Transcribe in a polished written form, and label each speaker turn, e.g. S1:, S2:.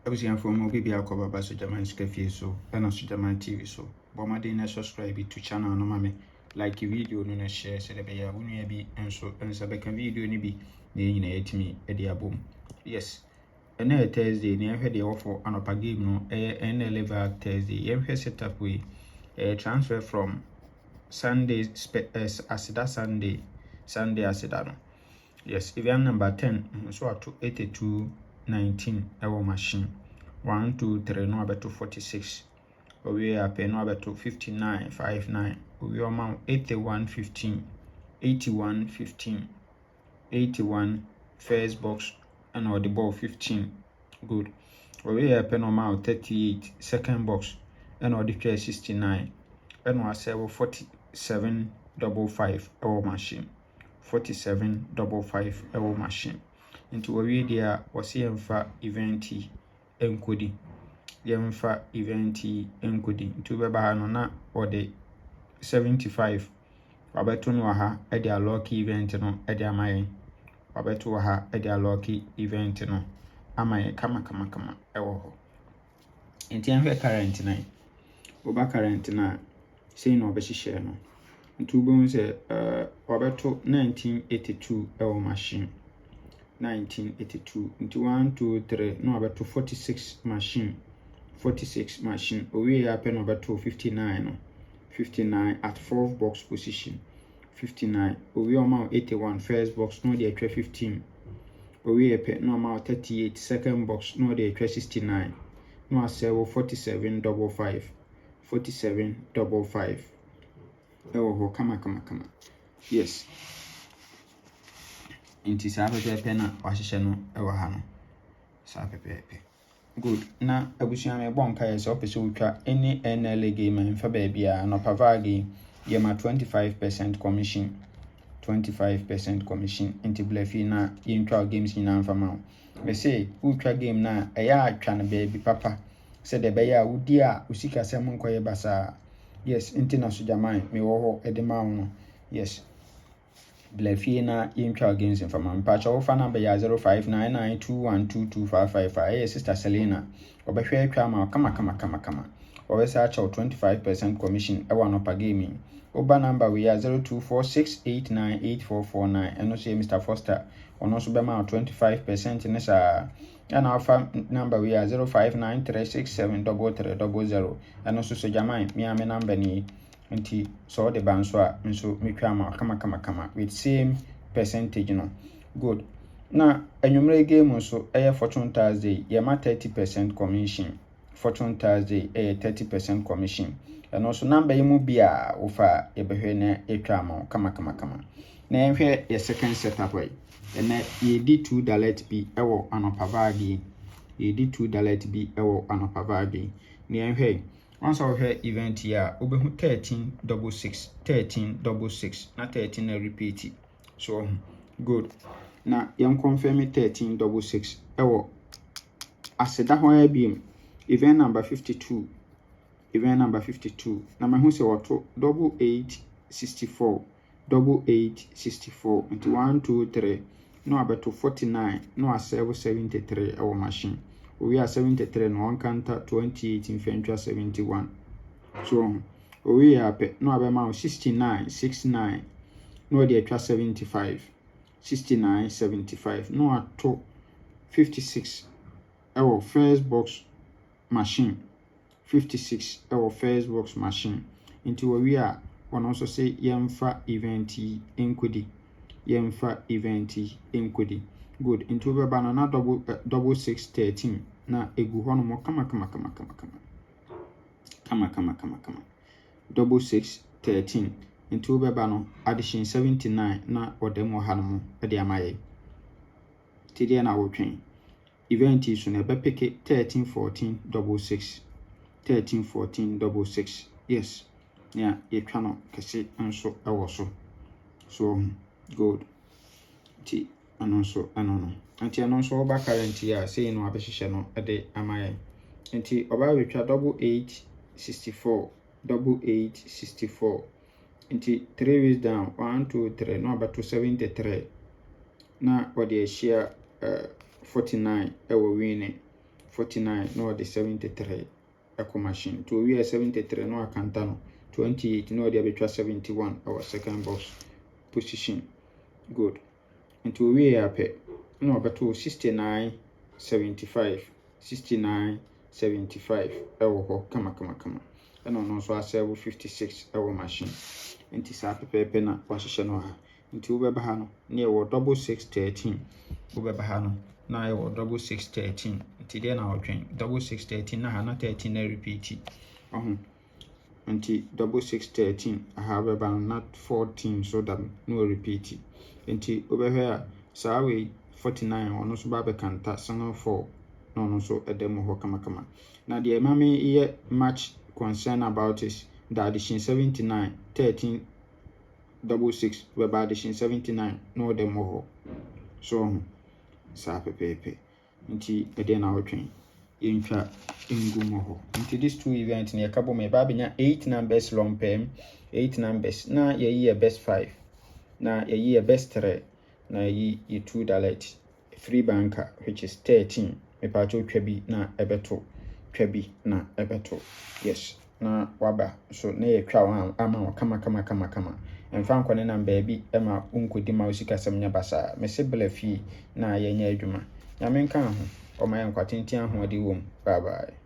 S1: Ebusian for mo bibi akoba ba so German Scafe so and also German TV so. Bomade na subscribe to channel no mame like video no na share se de be ya wonu bi enso ensa be kan video ni bi na nyina yetimi e de abom. Yes. And Thursday na hwe de offer anopa game no Nla Vag Thursday. Yemhwe setup we transfer from Sunday asida Sunday asida no. Yes, if you are number 10, so up to 8219 our machine. 1, 2, 3, no about to 46. We are pay no about to 5959. We are amount 8115, 8115, 81 first box and or the ball 15. Good. We are pay no amount 38 second box and or the 69 and or 4755 our machine. 4755 ewo machine into we dia wose yemfa event enkodi yemfa event enkodi into beba ha no na ode 75 wabeto no ha e dia lucky event no e dia amaye wabeto ha e dia lucky event no amaye kama ewo ho enti anhwe current na oba current na sei no obehihye no Ntubon say Roberto 1982 ewo machine 1982 into 1 2 3 no Roberto 46 machine we happen Roberto 59 no 59 at fourth box position 59 we amount 81 first box no dey 15 we happen no amount 38 second box no dey 69 no asell 4755 ewo kama yes inti sa pepe na wahihye no ewo ha no sa pepe good na abusuan me bon kai so pese utwa any NLA game mfa ba bia no pavagi ye ma 25% commission 25% commission inti blefi na ye ntwa games nyina mfa ma me say utwa game na eya atwa na baby papa se de be ya udi a usika sem nkoye basa. Yes, intina so jamai me wo ho edema no. Yes. Blefie na yintwa against information. Pacha wo fa number ya 0599212255. Hey sister Selena. Obehwe atwa ma kama. Obesa acha 25% commission e wa no pa gaming. Oba number we ya 0246898449. Eno so Mr. Foster. Ono so be ma 25% ne sa. And our number we are 0593673300 and also so jamai me am number ni nti so the banswa nso metwa ma kama with same percentage no good na anwumre game so Fortune Thursday ye ma 30% commission Fortune Thursday 30% commission and also number yimu bia ofa ye behwe na etwa ma kama na enhwe ye second setup way and ye di $2 bi ewo anopavagi ye di $2 bi ewo anopavagi ni enhwe once we hear event here obehu 1366 na 13 na repeat so good na yan confirm 1366 ewo aseda ho abiem event number 52 na mahu se woto 8864 into 1 2 3 no abeto 49 no asell 73 our machine we are 73 no one counter 28 infantry 71 so we are no abema 69 no dey twa 75 no ato 56 our first box machine 56 our first box machine into we are one also say yemfa event good into we banana double 613 na egu hono mo kama double 613 into we bano addition 79 na odemo hanmo e de amaye tidi na wotwen event is na be pick 1314 yes yeah etwa no kese nso ewo so good ti anonso anti anonso oba current ya say no abehihye no de amaye nti oba wetwa 8864 nti 3 ways down 1 2 3 no about 73 na what they share 49 ewo win 49 no the 73 echo machine to we 73 no akanta no 28 no the betwa 71 our second box position good into we ape no beto 69 75 69 75 ewo ho kama eno no so aserve 56 ewo machine enti sa pepepe na wahye no ha enti wo beba ha no na ewo 6613 wo beba ha no na ewo 6613 enti de na wotwen 6613 na ha na 13 na repeat enti 6613 aha beba na 14 so that no repeat enti wo behwe a sa we 49 ono so ba be kanta sango 4 no so edem ho kama na de mame ye much concern about is the addition 79 13 66 we ba addition 79 no dem ho so sa pepepe nti ede na wotwen yentwa ngumo ho nti these two events ne yakabo me ba benya 8 numbers long term 8 numbers na ye best 5 na ye best 3 na ye $2 free banker which is 13 me pa cho twabi na ebeto twabi na ebeto yes na waba so na ye twa ama kama emfa nkwane na baabi ema unkodi ma usika semnya basa mesebele fi na ye nya adwuma nyame nka ho o ma yankwatentia ho ade wom bye bye.